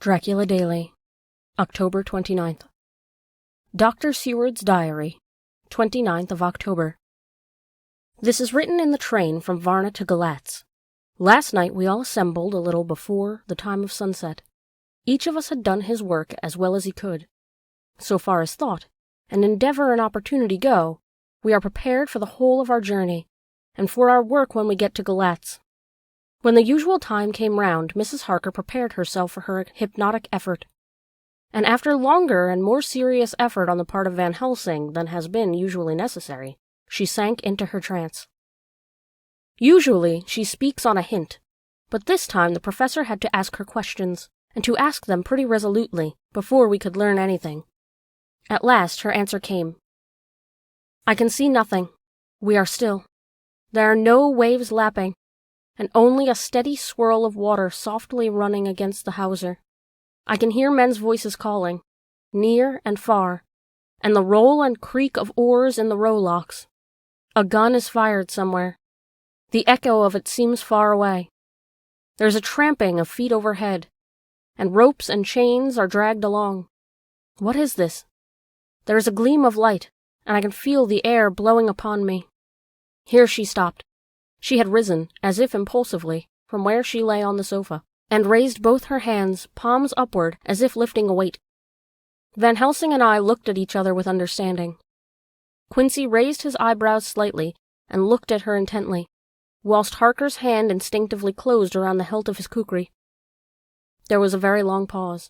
Dracula Daily, October 29th. Dr. Seward's Diary, 29th of October. This is written in the train from Varna to Galatz. Last night we all assembled a little before the time of sunset. Each of us had done his work as well as he could. So far as thought, and endeavor and opportunity go, we are prepared for the whole of our journey, and for our work when we get to Galatz. When the usual time came round, Mrs. Harker prepared herself for her hypnotic effort. And after longer and more serious effort on the part of Van Helsing than has been usually necessary, she sank into her trance. Usually she speaks on a hint, but this time the professor had to ask her questions, and to ask them pretty resolutely, before we could learn anything. At last her answer came. "I can see nothing. We are still. There are no waves lapping, and only a steady swirl of water softly running against the hawser. I can hear men's voices calling, near and far, and the roll and creak of oars in the rowlocks. A gun is fired somewhere. The echo of it seems far away. There's a tramping of feet overhead, and ropes and chains are dragged along. What is this? There is a gleam of light, and I can feel the air blowing upon me." Here she stopped. She had risen, as if impulsively, from where she lay on the sofa, and raised both her hands, palms upward, as if lifting a weight. Van Helsing and I looked at each other with understanding. Quincy raised his eyebrows slightly, and looked at her intently, whilst Harker's hand instinctively closed around the hilt of his kukri. There was a very long pause.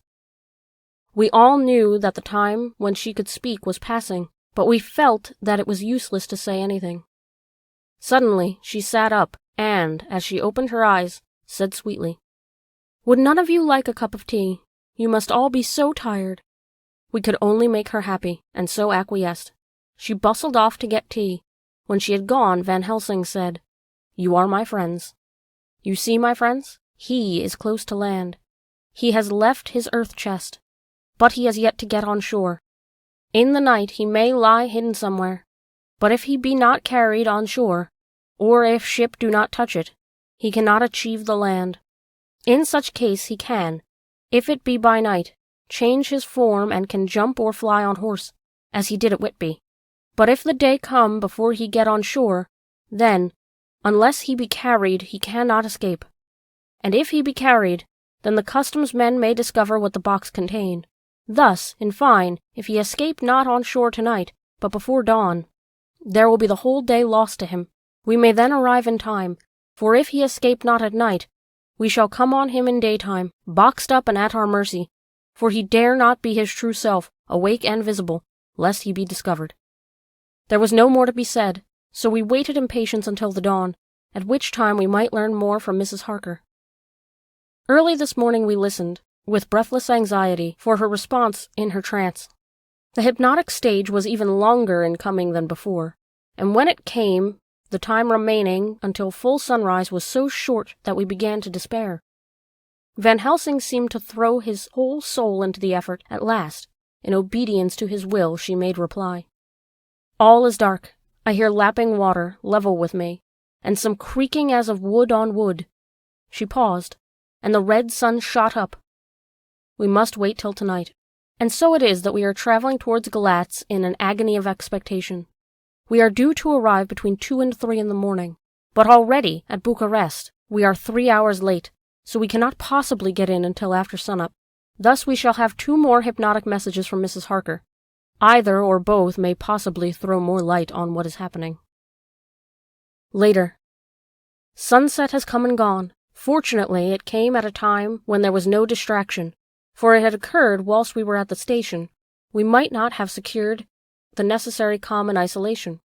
We all knew that the time when she could speak was passing, but we felt that it was useless to say anything. Suddenly she sat up, and, as she opened her eyes, said sweetly, "Would none of you like a cup of tea? You must all be so tired." We could only make her happy, and so acquiesced. She bustled off to get tea. When she had gone, Van Helsing said, "You are my friends. You see, my friends, he is close to land. He has left his earth chest, but he has yet to get on shore. In the night he may lie hidden somewhere, but if he be not carried on shore, or if ship do not touch it, he cannot achieve the land. In such case he can, if it be by night, change his form and can jump or fly on horse, as he did at Whitby. But if the day come before he get on shore, then, unless he be carried, he cannot escape. And if he be carried, then the customs men may discover what the box contained. Thus, in fine, if he escape not on shore tonight, but before dawn, there will be the whole day lost to him. We may then arrive in time, for if he escape not at night, we shall come on him in daytime, boxed up and at our mercy, for he dare not be his true self, awake and visible, lest he be discovered." There was no more to be said, so we waited in patience until the dawn, at which time we might learn more from Mrs. Harker. Early this morning we listened, with breathless anxiety, for her response in her trance. The hypnotic stage was even longer in coming than before, and when it came, the time remaining until full sunrise was so short that we began to despair. Van Helsing seemed to throw his whole soul into the effort. At last, in obedience to his will, she made reply. "All is dark. I hear lapping water, level with me, and some creaking as of wood on wood." She paused, and the red sun shot up. "We must wait till tonight." And so it is that we are traveling towards Galatz in an agony of expectation. We are due to arrive between 2 and 3 in the morning, but already, at Bucharest, we are 3 hours late, so we cannot possibly get in until after sunup. Thus we shall have 2 more hypnotic messages from Mrs. Harker. Either or both may possibly throw more light on what is happening. Later. Sunset has come and gone. Fortunately, it came at a time when there was no distraction, for it had occurred whilst we were at the station. We might not have secured the necessary calm and isolation.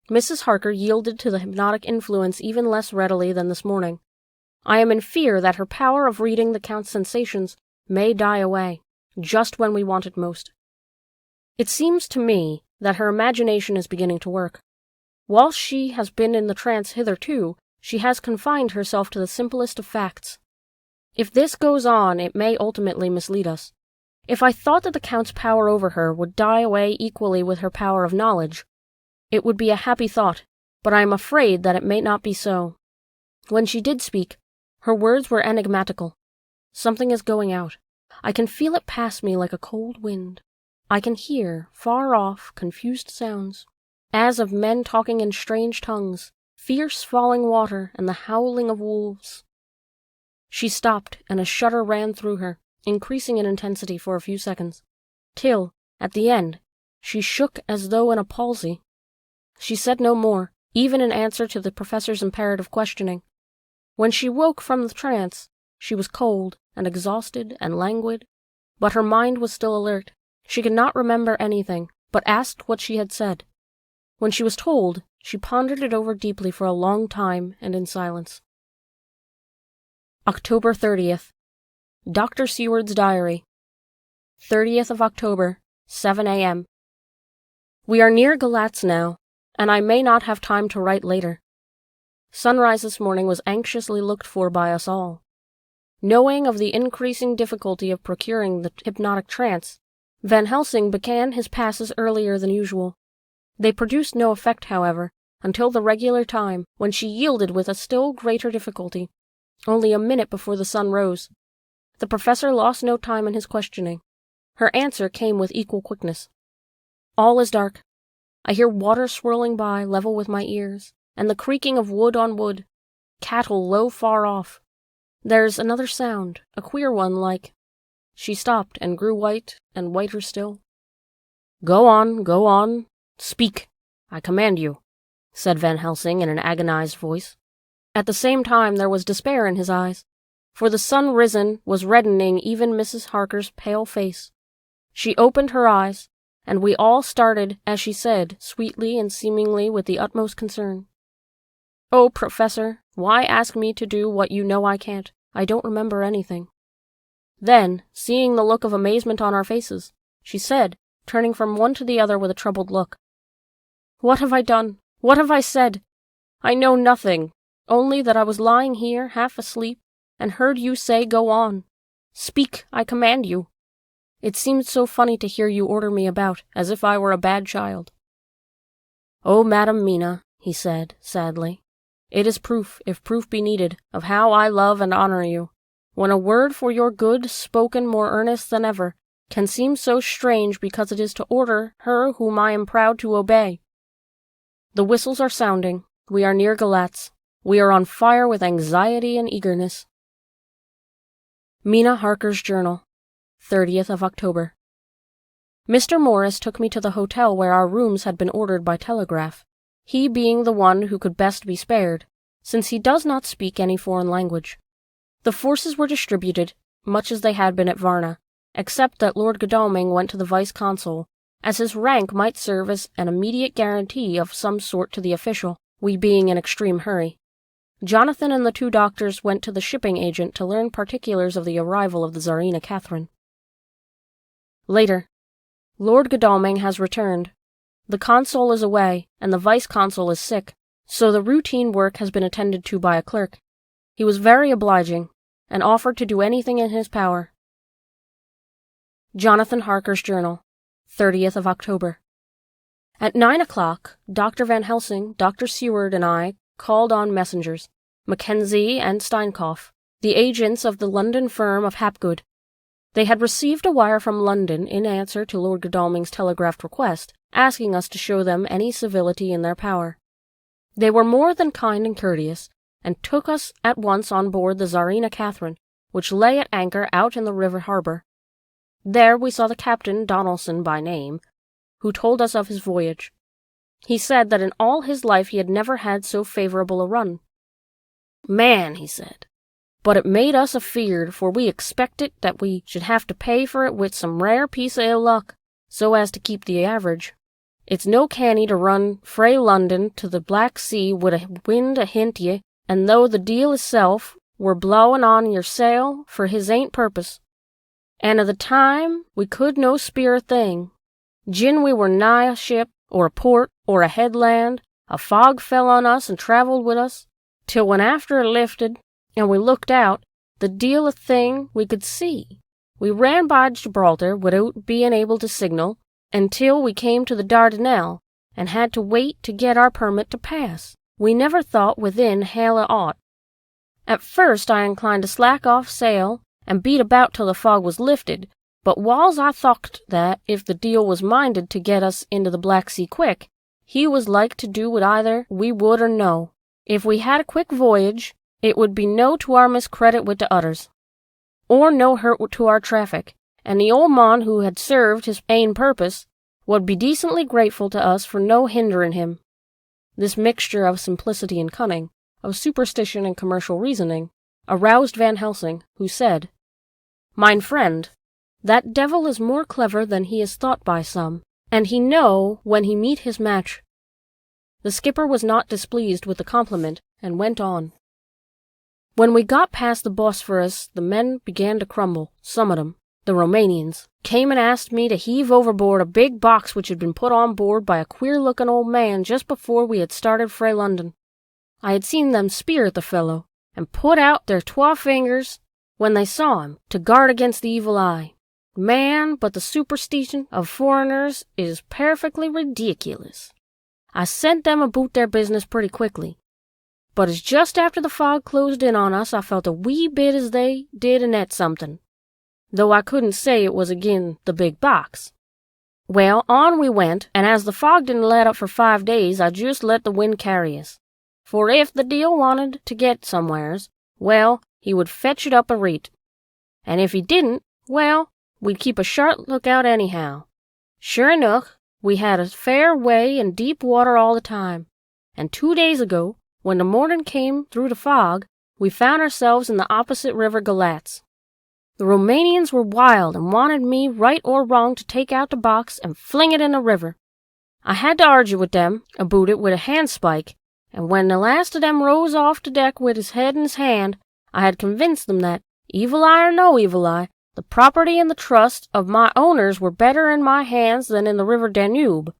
Mrs. Harker yielded to the hypnotic influence even less readily than this morning. I am in fear that her power of reading the Count's sensations may die away, just when we want it most. It seems to me that her imagination is beginning to work. Whilst she has been in the trance hitherto, she has confined herself to the simplest of facts. If this goes on, it may ultimately mislead us. If I thought that the Count's power over her would die away equally with her power of knowledge, it would be a happy thought, but I am afraid that it may not be so. When she did speak, her words were enigmatical. Something is going out. I can feel it pass me like a cold wind. I can hear, far off, confused sounds, as of men talking in strange tongues, fierce falling water, and the howling of wolves. She stopped, and a shudder ran through her, increasing in intensity for a few seconds, till, at the end, she shook as though in a palsy. She said no more, even in answer to the professor's imperative questioning. When she woke from the trance, she was cold and exhausted and languid, but her mind was still alert. She could not remember anything, but asked what she had said. When she was told, she pondered it over deeply for a long time and in silence. October 30th. Dr. Seward's Diary. 30th of October, 7 a.m. We are near Galatz now, and I may not have time to write later. Sunrise this morning was anxiously looked for by us all. Knowing of the increasing difficulty of procuring the hypnotic trance, Van Helsing began his passes earlier than usual. They produced no effect, however, until the regular time, when she yielded with a still greater difficulty, only a minute before the sun rose. The professor lost no time in his questioning. Her answer came with equal quickness. All is dark. I hear water swirling by level with my ears, and the creaking of wood on wood, cattle low far off. There's another sound, a queer one, like— She stopped and grew white, and whiter still. Go on, speak, I command you, said Van Helsing in an agonized voice. At the same time there was despair in his eyes, for the sun risen was reddening even Mrs. Harker's pale face. She opened her eyes, and we all started as she said, sweetly and seemingly with the utmost concern, "Oh, Professor, why ask me to do what you know I can't? I don't remember anything." Then, seeing the look of amazement on our faces, she said, turning from one to the other with a troubled look, "What have I done? What have I said? I know nothing, only that I was lying here, half asleep, and heard you say go on. Speak, I command you. It seemed so funny to hear you order me about, as if I were a bad child." "Oh, Madam Mina," he said, sadly, "it is proof, if proof be needed, of how I love and honor you, when a word for your good, spoken more earnest than ever, can seem so strange because it is to order her whom I am proud to obey. The whistles are sounding. We are near Galatz. We are on fire with anxiety and eagerness." Mina Harker's Journal, 30th of October. Mr. Morris took me to the hotel where our rooms had been ordered by telegraph, he being the one who could best be spared, since he does not speak any foreign language. The forces were distributed, much as they had been at Varna, except that Lord Godalming went to the vice-consul, as his rank might serve as an immediate guarantee of some sort to the official, we being in extreme hurry. Jonathan and the two doctors went to the shipping agent to learn particulars of the arrival of the Tsarina Catherine. Later. Lord Godalming has returned. The consul is away, and the vice-consul is sick, so the routine work has been attended to by a clerk. He was very obliging, and offered to do anything in his power. Jonathan Harker's Journal, 30th of October. At 9 o'clock, Dr. Van Helsing, Dr. Seward, and I called on messengers, Mackenzie and Steinkopf, the agents of the London firm of Hapgood. They had received a wire from London in answer to Lord Godalming's telegraphed request, asking us to show them any civility in their power. They were more than kind and courteous, and took us at once on board the Tsarina Catherine, which lay at anchor out in the river harbor. There we saw the captain, Donaldson by name, who told us of his voyage. He said that in all his life he had never had so favorable a run. "Man," he said, "but it made us afeard, for we expected that we should have to pay for it with some rare piece of ill luck, so as to keep the average. It's no canny to run frae London to the Black Sea wid a wind ahint ye, and though the deal itself were blowing on your sail for his ain't purpose. And a' the time we could no speer a thing. Gin we were nigh a ship, or a port, or a headland, a fog fell on us and travelled with us, till when after it lifted, and we looked out, the deal of thing we could see. We ran by Gibraltar without being able to signal, until we came to the Dardanelles, and had to wait to get our permit to pass. We never thought within hail o' aught. At first I inclined to slack off sail, and beat about till the fog was lifted, but whiles I thocht that, if the deil was minded to get us into the Black Sea quick, he was like to do what either we would or no. If we had a quick voyage, it would be no to our miscredit with the others, or no hurt to our traffic, and the old mon who had served his ain purpose would be decently grateful to us for no hindering him. This mixture of simplicity and cunning, of superstition and commercial reasoning, aroused Van Helsing, who said, "Mine friend, that devil is more clever than he is thought by some, and he know when he meet his match." The skipper was not displeased with the compliment, and went on. When we got past the Bosphorus, the men began to crumble. Some of them, the Romanians, came and asked me to heave overboard a big box which had been put on board by a queer-looking old man just before we had started frae London. I had seen them spear at the fellow, and put out their 12 fingers when they saw him, to guard against the evil eye. Man, but the superstition of foreigners is perfectly ridiculous. I sent them about their business pretty quickly, but as just after the fog closed in on us, I felt a wee bit as they did at something, though I couldn't say it was agin the big box. Well, on we went, and as the fog didn't let up for 5 days, I just let the wind carry us. For if the deil wanted to get somewheres, well, he would fetch it up a reet, and if he didn't, well, we'd keep a sharp lookout anyhow. Sure enough, we had a fair way in deep water all the time, and 2 days ago, when the morning came through the fog, we found ourselves in the opposite river Galatz. The Romanians were wild and wanted me, right or wrong, to take out the box and fling it in the river. I had to argue with them about it with a handspike, and when the last of them rose off the deck with his head in his hand, I had convinced them that, evil eye or no evil eye, the property and the trust of my owners were better in my hands than in the river Danube.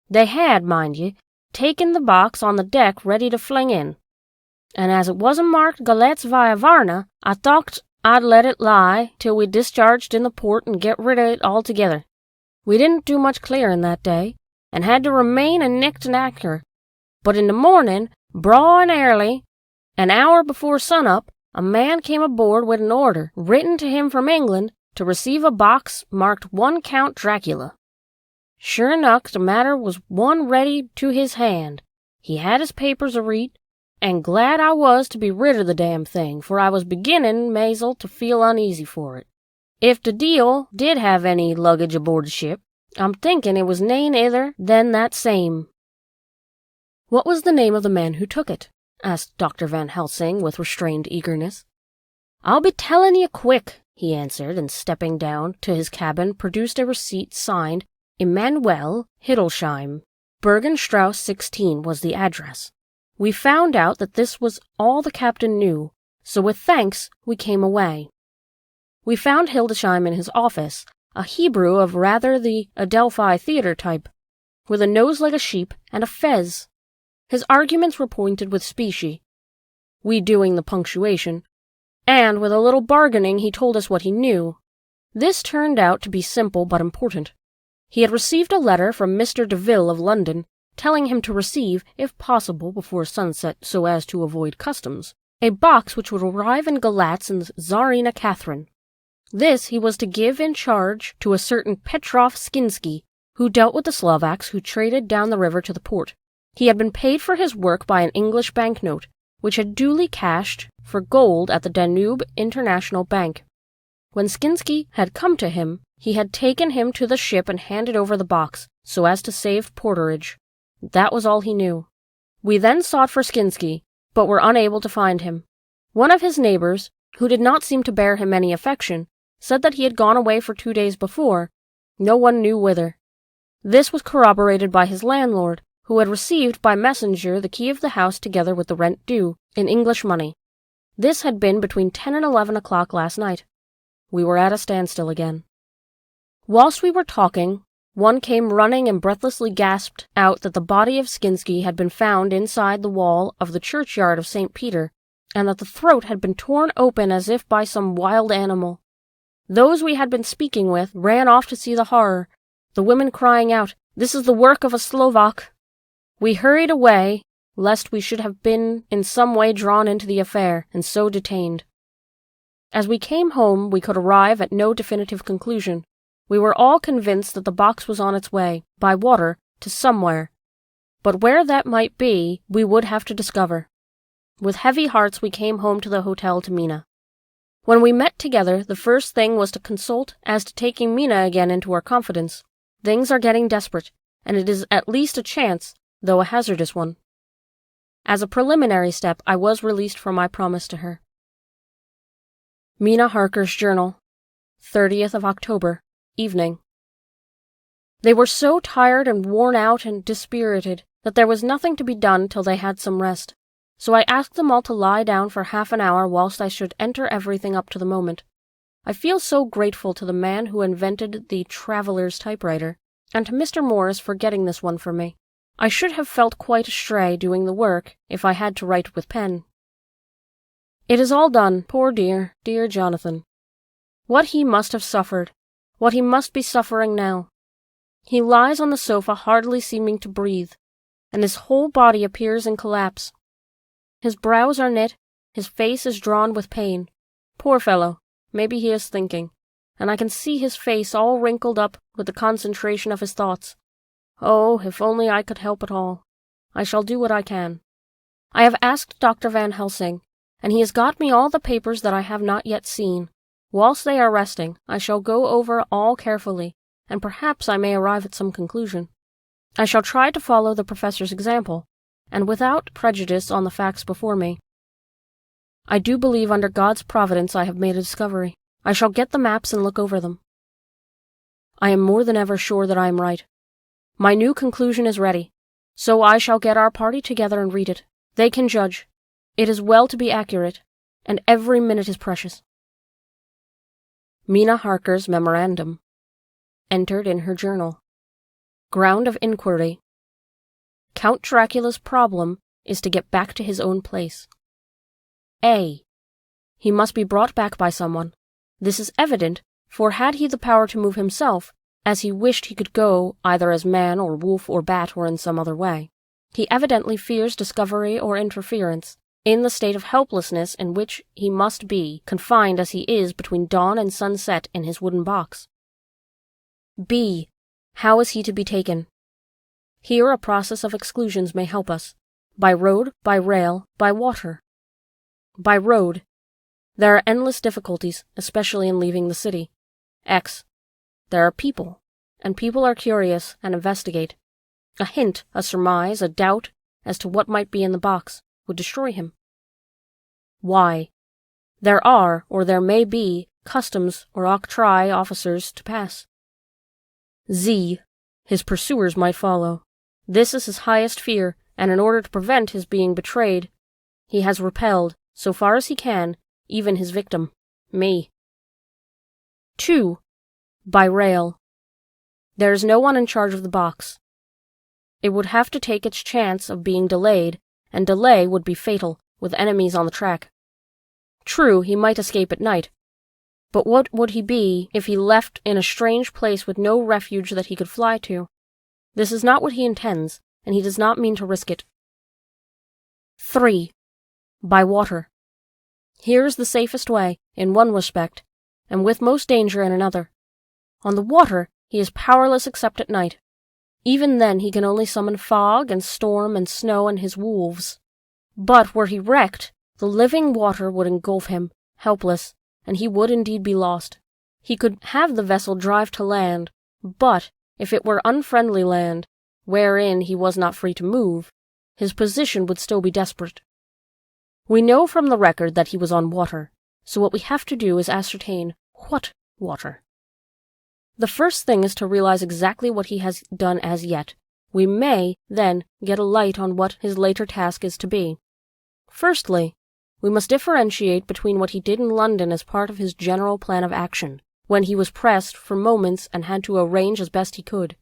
They had, mind ye, taken the box on the deck ready to fling in, and as it wasn't marked Galatz via Varna, I thought I'd let it lie till we discharged in the port and get rid of it altogether. We didn't do much clearing that day, and had to remain in nicked and anchor, but in the morning, braw and early, an hour before sun-up, a man came aboard with an order, written to him from England, to receive a box marked 1 Count Dracula. Sure enough, the matter was one ready to his hand. He had his papers a-reet, and glad I was to be rid of the damn thing, for I was beginning, mazel, to feel uneasy for it. If the deil did have any luggage aboard the ship, I'm thinking it was nane ither than that same. "What was the name of the man who took it?" asked Dr. Van Helsing with restrained eagerness. "I'll be telling you quick," he answered, and stepping down to his cabin, produced a receipt signed Emanuel Hiddelsheim. Bergenstrasse 16 was the address. We found out that this was all the captain knew, so with thanks we came away. We found Hildesheim in his office, a Hebrew of rather the Adelphi theatre type, with a nose like a sheep and a fez. His arguments were pointed with specie, we doing the punctuation, and with a little bargaining he told us what he knew. This turned out to be simple but important. He had received a letter from Mr. Deville of London, telling him to receive, if possible before sunset so as to avoid customs, a box which would arrive in Galatz in the Tsarina Catherine. This he was to give in charge to a certain Petrov Skinsky, who dealt with the Slovaks who traded down the river to the port. He had been paid for his work by an English banknote, which had duly cashed for gold at the Danube International Bank. When Skinsky had come to him, he had taken him to the ship and handed over the box, so as to save porterage. That was all he knew. We then sought for Skinsky, but were unable to find him. One of his neighbors, who did not seem to bear him any affection, said that he had gone away for 2 days before, no one knew whither. This was corroborated by his landlord, who had received by messenger the key of the house together with the rent due, in English money. This had been between 10 and 11 o'clock last night. We were at a standstill again. Whilst we were talking, one came running and breathlessly gasped out that the body of Skinsky had been found inside the wall of the churchyard of St. Peter, and that the throat had been torn open as if by some wild animal. Those we had been speaking with ran off to see the horror, the women crying out, "This is the work of a Slovak." We hurried away, lest we should have been in some way drawn into the affair, and so detained. As we came home, we could arrive at no definitive conclusion. We were all convinced that the box was on its way, by water, to somewhere. But where that might be, we would have to discover. With heavy hearts, we came home to the hotel to Mina. When we met together, the first thing was to consult as to taking Mina again into our confidence. Things are getting desperate, and it is at least a chance, though a hazardous one. As a preliminary step, I was released from my promise to her. Mina Harker's Journal, 30th of October, evening. They were so tired and worn out and dispirited that there was nothing to be done till they had some rest. So I asked them all to lie down for half an hour whilst I should enter everything up to the moment. I feel so grateful to the man who invented the traveller's typewriter, and to Mr. Morris for getting this one for me. I should have felt quite astray doing the work if I had to write with pen. It is all done, poor dear, dear Jonathan. What he must have suffered, what he must be suffering now. He lies on the sofa hardly seeming to breathe, and his whole body appears in collapse. His brows are knit, his face is drawn with pain. Poor fellow, maybe he is thinking, and I can see his face all wrinkled up with the concentration of his thoughts. Oh, if only I could help it all. I shall do what I can. I have asked Dr. Van Helsing, and he has got me all the papers that I have not yet seen. Whilst they are resting, I shall go over all carefully, and perhaps I may arrive at some conclusion. I shall try to follow the professor's example, and without prejudice on the facts before me. I do believe under God's providence I have made a discovery. I shall get the maps and look over them. I am more than ever sure that I am right. My new conclusion is ready, so I shall get our party together and read it. They can judge. It is well to be accurate, and every minute is precious. Mina Harker's memorandum. Entered in her journal. Ground of inquiry. Count Dracula's problem is to get back to his own place. A. He must be brought back by someone. This is evident, for had he the power to move himself, as he wished he could go either as man or wolf or bat or in some other way, he evidently fears discovery or interference, in the state of helplessness in which he must be, confined as he is between dawn and sunset in his wooden box. B. How is he to be taken? Here a process of exclusions may help us. By road, by rail, by water. By road. There are endless difficulties, especially in leaving the city. X. There are people, and people are curious and investigate. A hint, a surmise, a doubt as to what might be in the box would destroy him. Y. There are, or there may be, customs or octroi officers to pass. Z. His pursuers might follow. This is his highest fear, and in order to prevent his being betrayed, he has repelled, so far as he can, even his victim, me. 2. By rail. There is no one in charge of the box. It would have to take its chance of being delayed, and delay would be fatal, with enemies on the track. True, he might escape at night, but what would he be if he left in a strange place with no refuge that he could fly to? This is not what he intends, and he does not mean to risk it. 3. By water. Here is the safest way, in one respect, and with most danger in another. On the water, he is powerless except at night. Even then he can only summon fog and storm and snow and his wolves. But were he wrecked, the living water would engulf him, helpless, and he would indeed be lost. He could have the vessel drive to land, but if it were unfriendly land, wherein he was not free to move, his position would still be desperate. We know from the record that he was on water, so what we have to do is ascertain what water. The first thing is to realize exactly what he has done as yet. We may, then, get a light on what his later task is to be. Firstly, we must differentiate between what he did in London as part of his general plan of action, when he was pressed for moments and had to arrange as best he could.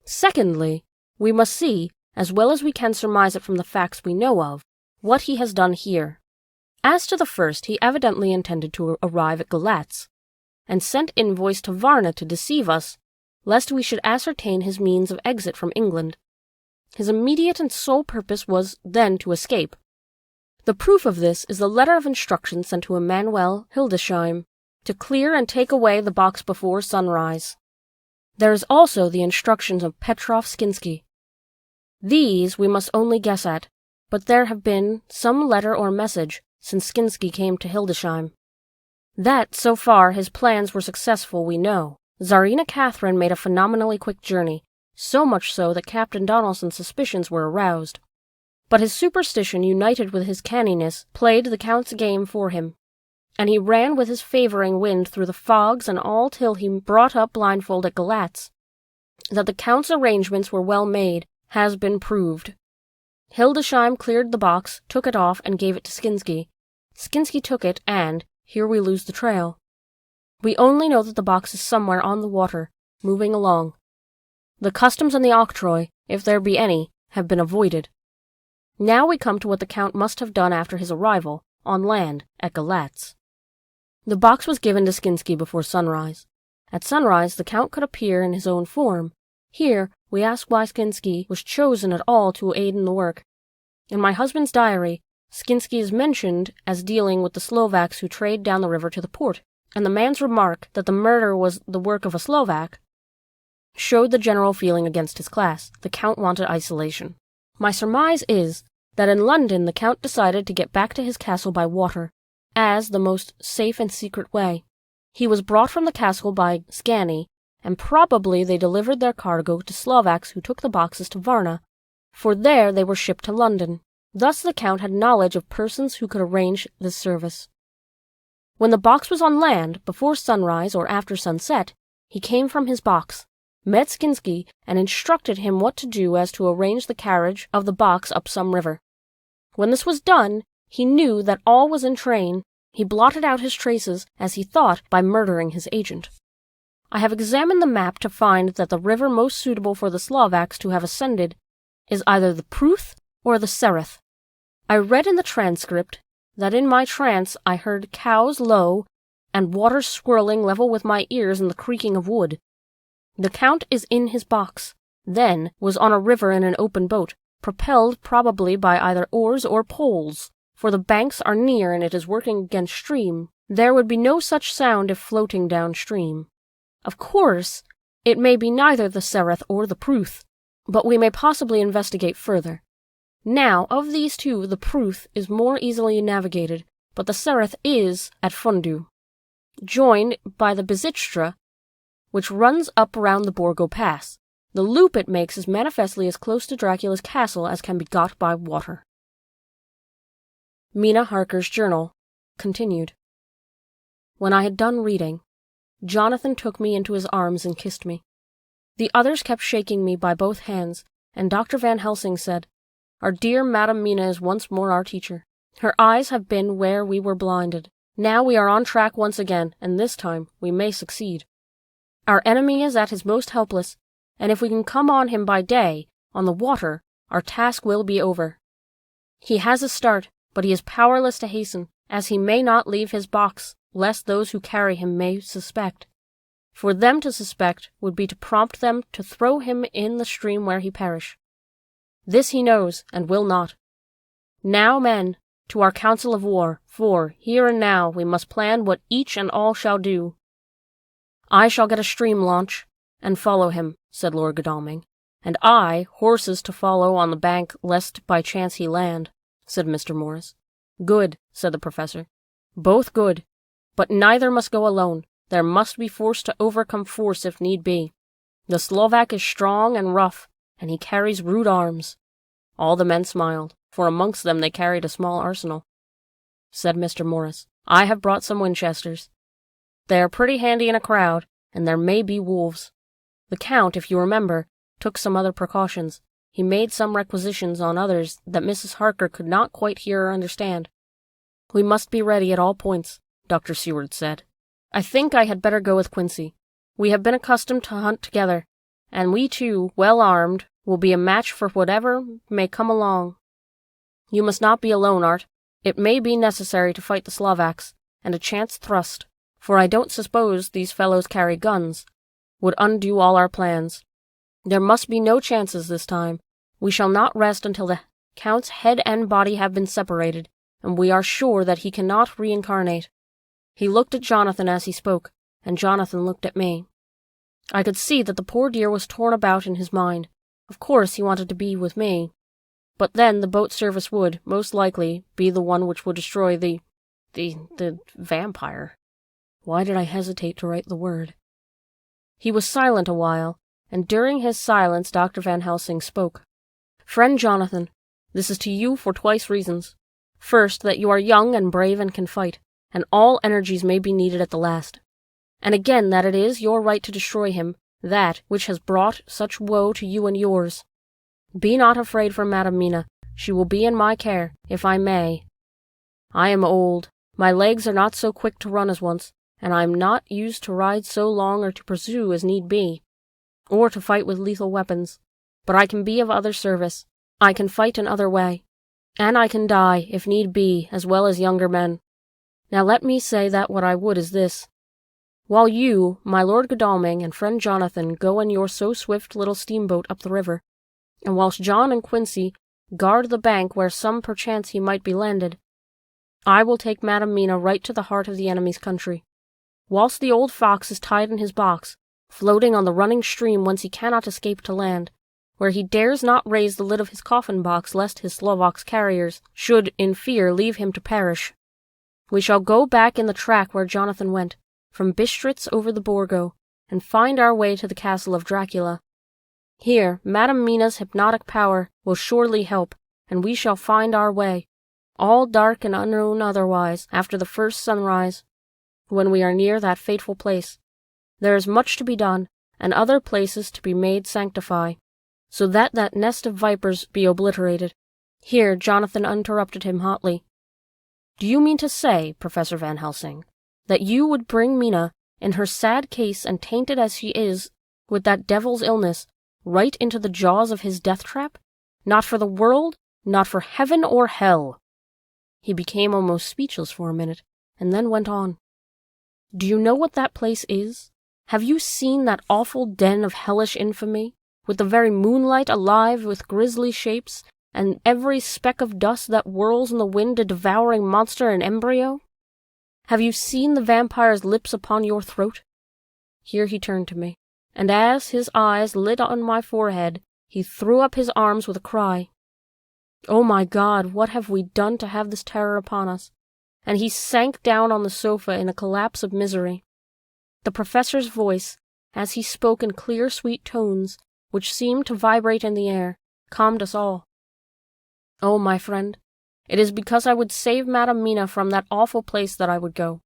Secondly, we must see, as well as we can surmise it from the facts we know of, what he has done here. As to the first, he evidently intended to arrive at Galatz, and sent envoys to Varna to deceive us, lest we should ascertain his means of exit from England. His immediate and sole purpose was then to escape. The proof of this is the letter of instructions sent to Emanuel Hildesheim to clear and take away the box before sunrise. There is also the instructions of Petrov Skinsky. These we must only guess at, but there have been some letter or message since Skinsky came to Hildesheim. That, so far, his plans were successful we know. Tsarina Catherine made a phenomenally quick journey, so much so that Captain Donelson's suspicions were aroused. But his superstition, united with his canniness, played the Count's game for him, and he ran with his favoring wind through the fogs and all till he brought up blindfold at Galatz. That the Count's arrangements were well made has been proved. Hildesheim cleared the box, took it off, and gave it to Skinsky. Skinsky took it, and here we lose the trail. We only know that the box is somewhere on the water, moving along. The customs and the octroi, if there be any, have been avoided. Now we come to what the Count must have done after his arrival, on land, at Galatz. The box was given to Skinsky before sunrise. At sunrise, the Count could appear in his own form. Here, we ask why Skinsky was chosen at all to aid in the work. In my husband's diary, Skinsky is mentioned as dealing with the Slovaks who trade down the river to the port, and the man's remark that the murder was the work of a Slovak showed the general feeling against his class. The Count wanted isolation. My surmise is that in London the Count decided to get back to his castle by water, as the most safe and secret way. He was brought from the castle by Skani, and probably they delivered their cargo to Slovaks who took the boxes to Varna, for there they were shipped to London. Thus the Count had knowledge of persons who could arrange this service. When the box was on land, before sunrise or after sunset, he came from his box, met Skinsky, and instructed him what to do as to arrange the carriage of the box up some river. When this was done, he knew that all was in train. He blotted out his traces, as he thought, by murdering his agent. I have examined the map to find that the river most suitable for the Slovaks to have ascended is either the Pruth or the Sereth. I read in the transcript that in my trance I heard cows low and water swirling level with my ears and the creaking of wood. The Count is in his box, then was on a river in an open boat, propelled probably by either oars or poles, for the banks are near and it is working against stream. There would be no such sound if floating downstream. Of course, it may be neither the Sereth or the Pruth, but we may possibly investigate further. Now, of these two, the Pruth is more easily navigated, but the Sereth is at Fundu, joined by the Bizitstra, which runs up round the Borgo Pass. The loop it makes is manifestly as close to Dracula's castle as can be got by water. Mina Harker's journal continued. When I had done reading, Jonathan took me into his arms and kissed me. The others kept shaking me by both hands, and Dr. Van Helsing said, "Our dear Madam Mina is once more our teacher. Her eyes have been where we were blinded. Now we are on track once again, and this time we may succeed. Our enemy is at his most helpless, and if we can come on him by day, on the water, our task will be over. He has a start, but he is powerless to hasten, as he may not leave his box, lest those who carry him may suspect. For them to suspect would be to prompt them to throw him in the stream where he perish. This he knows, and will not. Now, men, to our council of war, for, here and now, we must plan what each and all shall do." "I shall get a stream launch, and follow him," said Lord Godalming. "And I, horses to follow on the bank, lest by chance he land," said Mr. Morris. "Good," said the professor. "Both good. But neither must go alone. There must be force to overcome force if need be. The Slovak is strong and rough, and he carries rude arms." All the men smiled, for amongst them they carried a small arsenal. Said Mr. Morris, "I have brought some Winchesters. They are pretty handy in a crowd, and there may be wolves. The Count, if you remember, took some other precautions. He made some requisitions on others that Mrs. Harker could not quite hear or understand. We must be ready at all points," Dr. Seward said. "I think I had better go with Quincy. We have been accustomed to hunt together, and we two, well armed, will be a match for whatever may come along. You must not be alone, Art. It may be necessary to fight the Slovaks, and a chance thrust, for I don't suppose these fellows carry guns, would undo all our plans. There must be no chances this time. We shall not rest until the Count's head and body have been separated, and we are sure that he cannot reincarnate." He looked at Jonathan as he spoke, and Jonathan looked at me. I could see that the poor dear was torn about in his mind. Of course he wanted to be with me. But then the boat service would, most likely, be the one which would destroy the vampire. Why did I hesitate to write the word? He was silent a while, and during his silence Dr. Van Helsing spoke. "Friend Jonathan, this is to you for twice reasons. First, that you are young and brave and can fight, and all energies may be needed at the last. And again that it is your right to destroy him, that which has brought such woe to you and yours. Be not afraid for Madam Mina, she will be in my care, if I may. I am old, my legs are not so quick to run as once, and I am not used to ride so long or to pursue as need be, or to fight with lethal weapons. But I can be of other service, I can fight in other way, and I can die, if need be, as well as younger men. Now let me say that what I would is this. While you, my Lord Godalming, and friend Jonathan go in your so swift little steamboat up the river, and whilst John and Quincy guard the bank where some perchance he might be landed, I will take Madam Mina right to the heart of the enemy's country. Whilst the old fox is tied in his box, floating on the running stream whence he cannot escape to land, where he dares not raise the lid of his coffin box lest his Slovaks carriers should, in fear, leave him to perish. We shall go back in the track where Jonathan went, from Bistritz over the Borgo, and find our way to the castle of Dracula. Here, Madam Mina's hypnotic power will surely help, and we shall find our way, all dark and unknown otherwise, after the first sunrise, when we are near that fateful place. There is much to be done, and other places to be made sanctify, so that that nest of vipers be obliterated. Here Jonathan interrupted him hotly. Do you mean to say, Professor Van Helsing, that you would bring Mina, in her sad case and tainted as she is with that devil's illness, right into the jaws of his death-trap? Not for the world, not for heaven or hell. He became almost speechless for a minute, and then went on. Do you know what that place is? Have you seen that awful den of hellish infamy, with the very moonlight alive with grisly shapes, and every speck of dust that whirls in the wind a devouring monster in embryo? Have you seen the vampire's lips upon your throat? Here he turned to me, and as his eyes lit on my forehead, he threw up his arms with a cry. Oh my God, what have we done to have this terror upon us? And he sank down on the sofa in a collapse of misery. The professor's voice, as he spoke in clear, sweet tones, which seemed to vibrate in the air, calmed us all. Oh, my friend, it is because I would save Madam Mina from that awful place that I would go.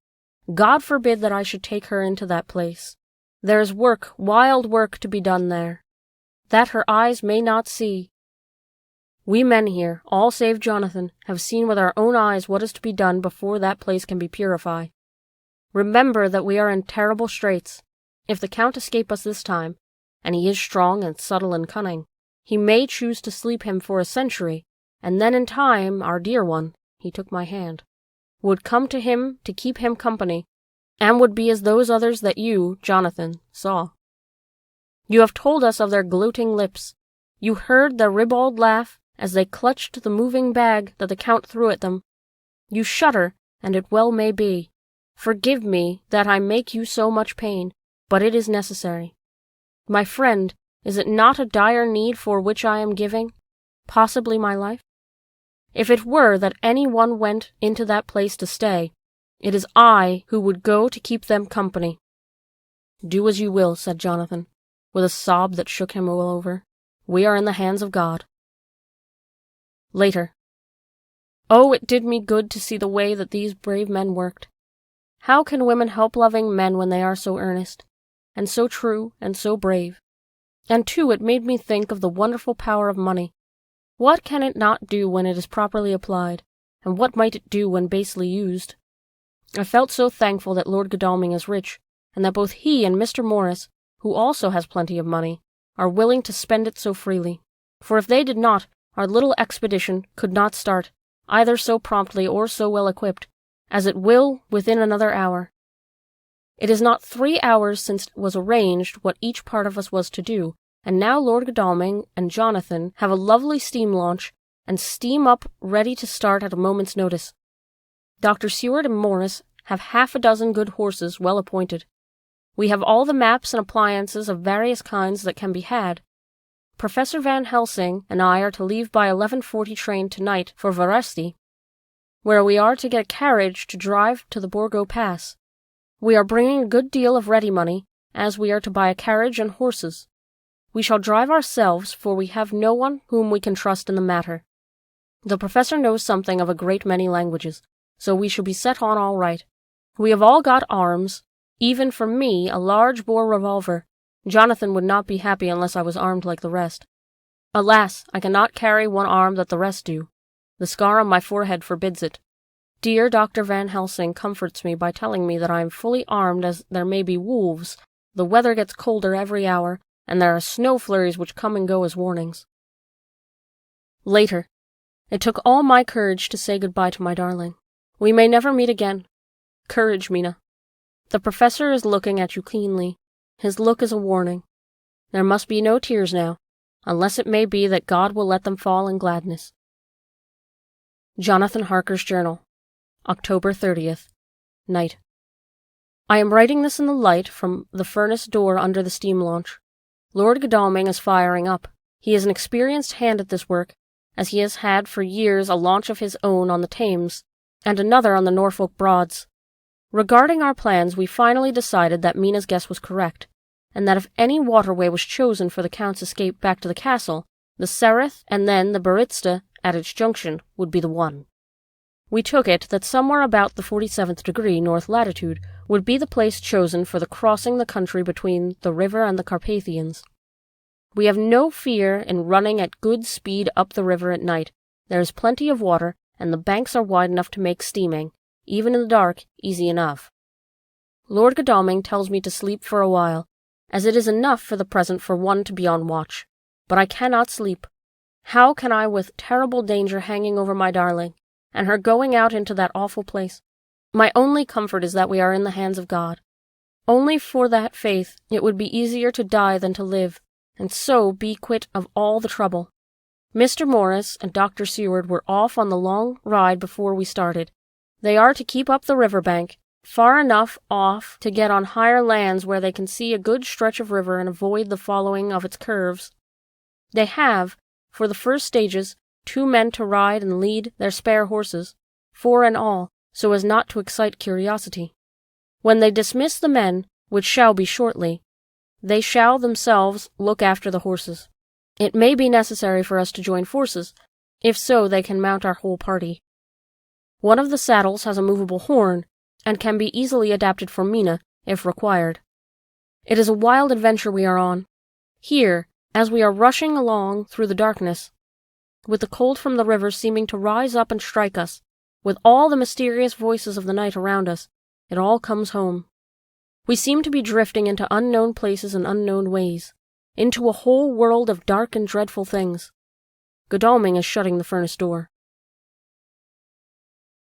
God forbid that I should take her into that place. There is work, wild work, to be done there, that her eyes may not see. We men here, all save Jonathan, have seen with our own eyes what is to be done before that place can be purified. Remember that we are in terrible straits. If the Count escape us this time, and he is strong and subtle and cunning, he may choose to sleep him for a century, and then in time our dear one, he took my hand, would come to him to keep him company, and would be as those others that you, Jonathan, saw. You have told us of their gloating lips. You heard their ribald laugh as they clutched the moving bag that the Count threw at them. You shudder, and it well may be. Forgive me that I make you so much pain, but it is necessary. My friend, is it not a dire need for which I am giving, possibly my life? If it were that any one went into that place to stay, it is I who would go to keep them company. Do as you will, said Jonathan, with a sob that shook him all over. We are in the hands of God. Later. Oh, it did me good to see the way that these brave men worked. How can women help loving men when they are so earnest, and so true, and so brave? And too, it made me think of the wonderful power of money. What can it not do when it is properly applied, and what might it do when basely used? I felt so thankful that Lord Godalming is rich, and that both he and Mr. Morris, who also has plenty of money, are willing to spend it so freely. For if they did not, our little expedition could not start, either so promptly or so well equipped, as it will within another hour. It is not 3 hours since it was arranged what each part of us was to do, and now Lord Godalming and Jonathan have a lovely steam launch, and steam up ready to start at a moment's notice. Dr. Seward and Morris have half a dozen good horses well appointed. We have all the maps and appliances of various kinds that can be had. Professor Van Helsing and I are to leave by 11:40 train tonight for Veresti, where we are to get a carriage to drive to the Borgo Pass. We are bringing a good deal of ready money, as we are to buy a carriage and horses. We shall drive ourselves, for we have no one whom we can trust in the matter. The professor knows something of a great many languages, so we shall be set on all right. We have all got arms, even for me a large-bore revolver. Jonathan would not be happy unless I was armed like the rest. Alas, I cannot carry one arm that the rest do. The scar on my forehead forbids it. Dear Dr. Van Helsing comforts me by telling me that I am fully armed, as there may be wolves, the weather gets colder every hour, and there are snow flurries which come and go as warnings. Later. It took all my courage to say goodbye to my darling. We may never meet again. Courage, Mina. The professor is looking at you keenly. His look is a warning. There must be no tears now, unless it may be that God will let them fall in gladness. Jonathan Harker's Journal, October 30th, night. I am writing this in the light from the furnace door under the steam launch. Lord Godalming is firing up. He is an experienced hand at this work, as he has had for years a launch of his own on the Thames, and another on the Norfolk Broads. Regarding our plans, we finally decided that Mina's guess was correct, and that if any waterway was chosen for the Count's escape back to the castle, the Sereth and then the Baritsta at its junction would be the one. We took it that somewhere about the 47th degree north latitude would be the place chosen for the crossing the country between the river and the Carpathians. We have no fear in running at good speed up the river at night. There is plenty of water, and the banks are wide enough to make steaming, even in the dark, easy enough. Lord Godalming tells me to sleep for a while, as it is enough for the present for one to be on watch. But I cannot sleep. How can I, with terrible danger hanging over my darling, and her going out into that awful place? My only comfort is that we are in the hands of God. Only for that faith it would be easier to die than to live, and so be quit of all the trouble. Mr. Morris and Dr. Seward were off on the long ride before we started. They are to keep up the river bank, far enough off to get on higher lands where they can see a good stretch of river and avoid the following of its curves. They have, for the first stages, 2 men to ride and lead their spare horses, 4 in all, so as not to excite curiosity. When they dismiss the men, which shall be shortly, they shall themselves look after the horses. It may be necessary for us to join forces. If so, they can mount our whole party. One of the saddles has a movable horn, and can be easily adapted for Mina, if required. It is a wild adventure we are on. Here, as we are rushing along through the darkness, with the cold from the river seeming to rise up and strike us, with all the mysterious voices of the night around us, it all comes home. We seem to be drifting into unknown places and unknown ways, into a whole world of dark and dreadful things. Godalming is shutting the furnace door.